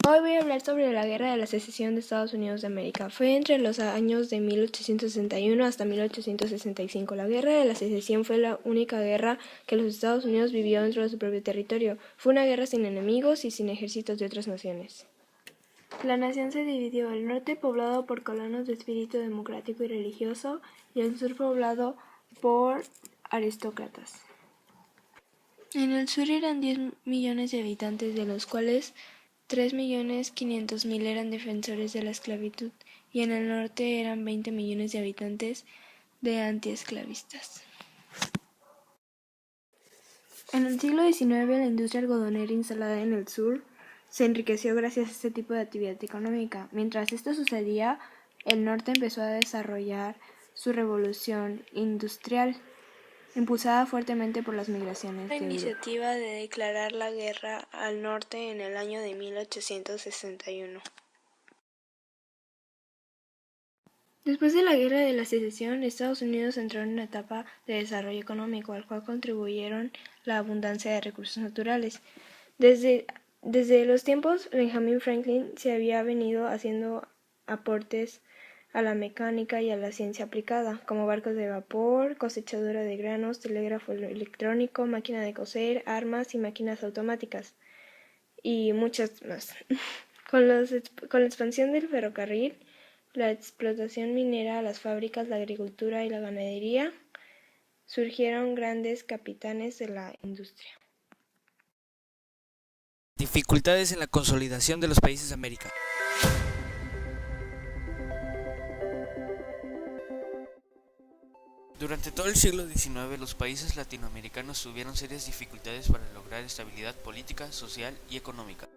Hoy voy a hablar sobre la Guerra de la Secesión de Estados Unidos de América. Fue entre los años de 1861 hasta 1865. La Guerra de la Secesión fue la única guerra que los Estados Unidos vivió dentro de su propio territorio. Fue una guerra sin enemigos y sin ejércitos de otras naciones. La nación se dividió: el norte poblado por colonos de espíritu democrático y religioso, y el sur poblado por aristócratas. En el sur eran 10 millones de habitantes, de los cuales 3.500.000 eran defensores de la esclavitud, y en el norte eran 20 millones de habitantes de antiesclavistas. En el siglo XIX, la industria algodonera instalada en el sur se enriqueció gracias a este tipo de actividad económica. Mientras esto sucedía, el norte empezó a desarrollar su revolución industrial, impulsada fuertemente por las migraciones. La iniciativa de declarar la guerra al norte en el año de 1861. Después de la Guerra de la Secesión, Estados Unidos entró en una etapa de desarrollo económico, al cual contribuyeron la abundancia de recursos naturales. Desde los tiempos Benjamin Franklin se había venido haciendo aportes a la mecánica y a la ciencia aplicada, como barcos de vapor, cosechadora de granos, telégrafo electrónico, máquina de coser, armas y máquinas automáticas, y muchas más. Con la expansión del ferrocarril, la explotación minera, las fábricas, la agricultura y la ganadería, surgieron grandes capitanes de la industria. Dificultades en la consolidación de los países de América. Durante todo el siglo XIX, los países latinoamericanos tuvieron serias dificultades para lograr estabilidad política, social y económica.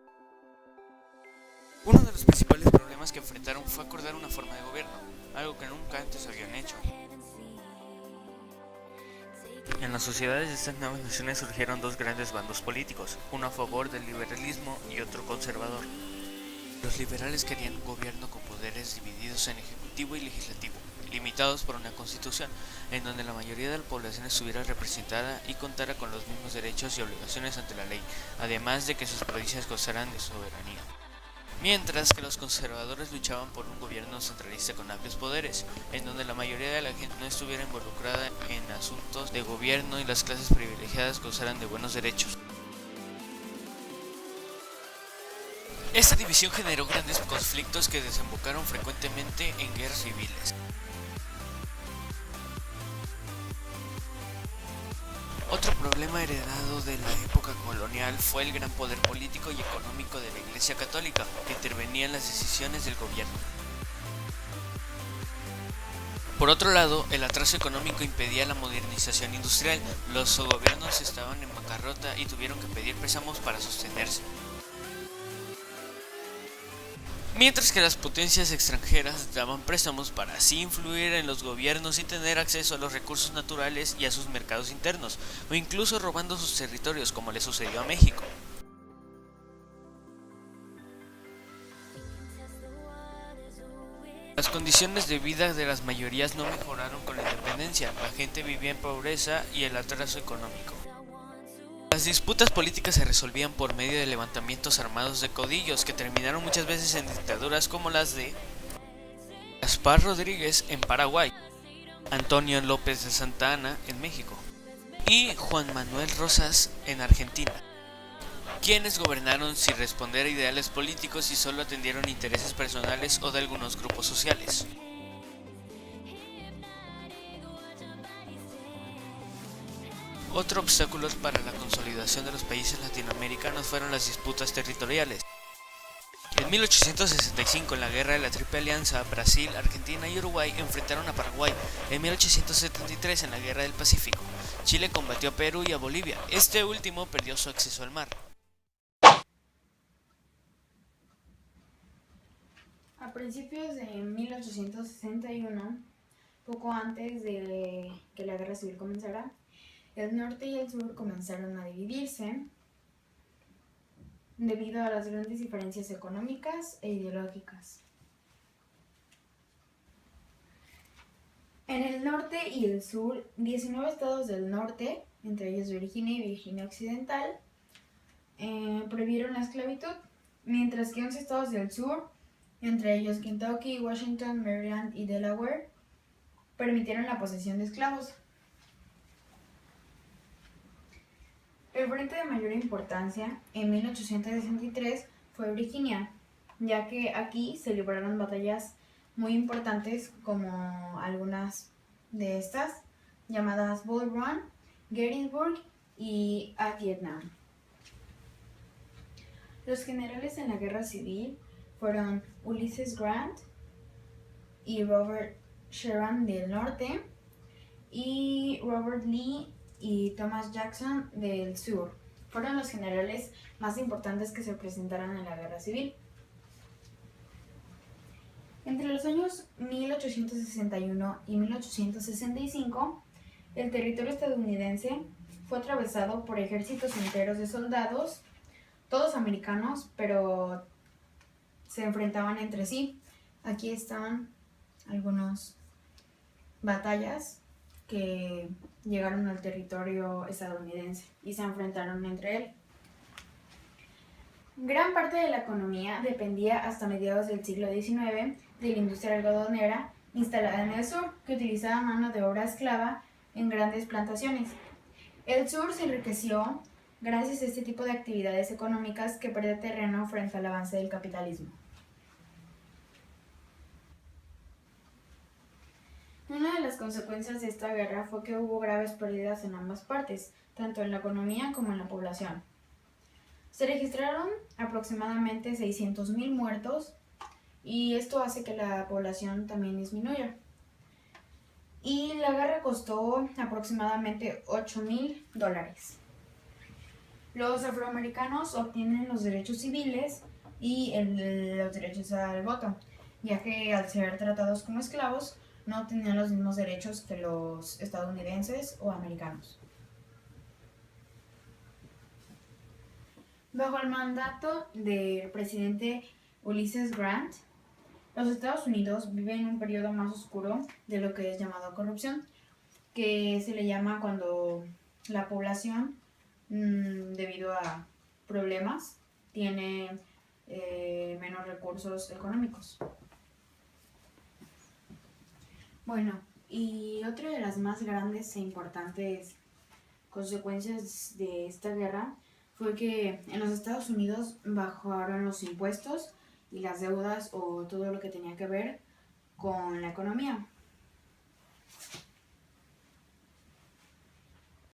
Uno de los principales problemas que enfrentaron fue acordar una forma de gobierno, algo que nunca antes habían hecho. En las sociedades de estas nuevas naciones surgieron dos grandes bandos políticos, uno a favor del liberalismo y otro conservador. Los liberales querían un gobierno con poderes divididos en ejecutivo y legislativo, limitados por una constitución, en donde la mayoría de la población estuviera representada y contara con los mismos derechos y obligaciones ante la ley, además de que sus provincias gozaran de soberanía. Mientras que los conservadores luchaban por un gobierno centralista con amplios poderes, en donde la mayoría de la gente no estuviera involucrada en asuntos de gobierno y las clases privilegiadas gozaran de buenos derechos. Esta división generó grandes conflictos que desembocaron frecuentemente en guerras civiles. Otro problema heredado de la época colonial fue el gran poder político y económico de la Iglesia Católica, que intervenía en las decisiones del gobierno. Por otro lado, el atraso económico impedía la modernización industrial. Los gobiernos estaban en bancarrota y tuvieron que pedir préstamos para sostenerse. Mientras que las potencias extranjeras daban préstamos para así influir en los gobiernos y tener acceso a los recursos naturales y a sus mercados internos, o incluso robando sus territorios, como le sucedió a México. Las condiciones de vida de las mayorías no mejoraron con la independencia, la gente vivía en pobreza y el atraso económico. Las disputas políticas se resolvían por medio de levantamientos armados de caudillos que terminaron muchas veces en dictaduras como las de Gaspar Rodríguez en Paraguay, Antonio López de Santa Anna en México y Juan Manuel Rosas en Argentina, quienes gobernaron sin responder a ideales políticos y solo atendieron intereses personales o de algunos grupos sociales. Otro obstáculo para la consolidación de los países latinoamericanos fueron las disputas territoriales. En 1865, en la Guerra de la Triple Alianza, Brasil, Argentina y Uruguay enfrentaron a Paraguay. En 1873, en la Guerra del Pacífico, Chile combatió a Perú y a Bolivia. Este último perdió su acceso al mar. A principios de 1861, poco antes de que la guerra civil comenzara, el norte y el sur comenzaron a dividirse debido a las grandes diferencias económicas e ideológicas. En el norte y el sur, 19 estados del norte, entre ellos Virginia y Virginia Occidental, prohibieron la esclavitud, mientras que 11 estados del sur, entre ellos Kentucky, Washington, Maryland y Delaware, permitieron la posesión de esclavos. El frente de mayor importancia en 1863 fue Virginia, ya que aquí se libraron batallas muy importantes como algunas de estas, llamadas Bull Run, Gettysburg y Vietnam. Los generales en la guerra civil fueron Ulysses Grant y Robert Sherman del norte y Robert Lee y Thomas Jackson del sur. Fueron los generales más importantes que se presentaron en la guerra civil. Entre los años 1861 y 1865, el territorio estadounidense fue atravesado por ejércitos enteros de soldados, todos americanos, pero se enfrentaban entre sí. Aquí están algunas batallas que llegaron al territorio estadounidense y se enfrentaron entre él. Gran parte de la economía dependía hasta mediados del siglo XIX de la industria algodonera instalada en el sur, que utilizaba mano de obra esclava en grandes plantaciones. El sur se enriqueció gracias a este tipo de actividades económicas que perdió terreno frente al avance del capitalismo. Una de las consecuencias de esta guerra fue que hubo graves pérdidas en ambas partes, tanto en la economía como en la población. Se registraron aproximadamente 600,000 muertos y esto hace que la población también disminuya. Y la guerra costó aproximadamente $8,000. Los afroamericanos obtienen los derechos civiles y los derechos al voto, ya que al ser tratados como esclavos no tenían los mismos derechos que los estadounidenses o americanos. Bajo el mandato del presidente Ulysses Grant, los Estados Unidos viven un periodo más oscuro de lo que es llamado corrupción, que se le llama cuando la población, debido a problemas, tiene menos recursos económicos. Bueno, y otra de las más grandes e importantes consecuencias de esta guerra fue que en los Estados Unidos bajaron los impuestos y las deudas o todo lo que tenía que ver con la economía.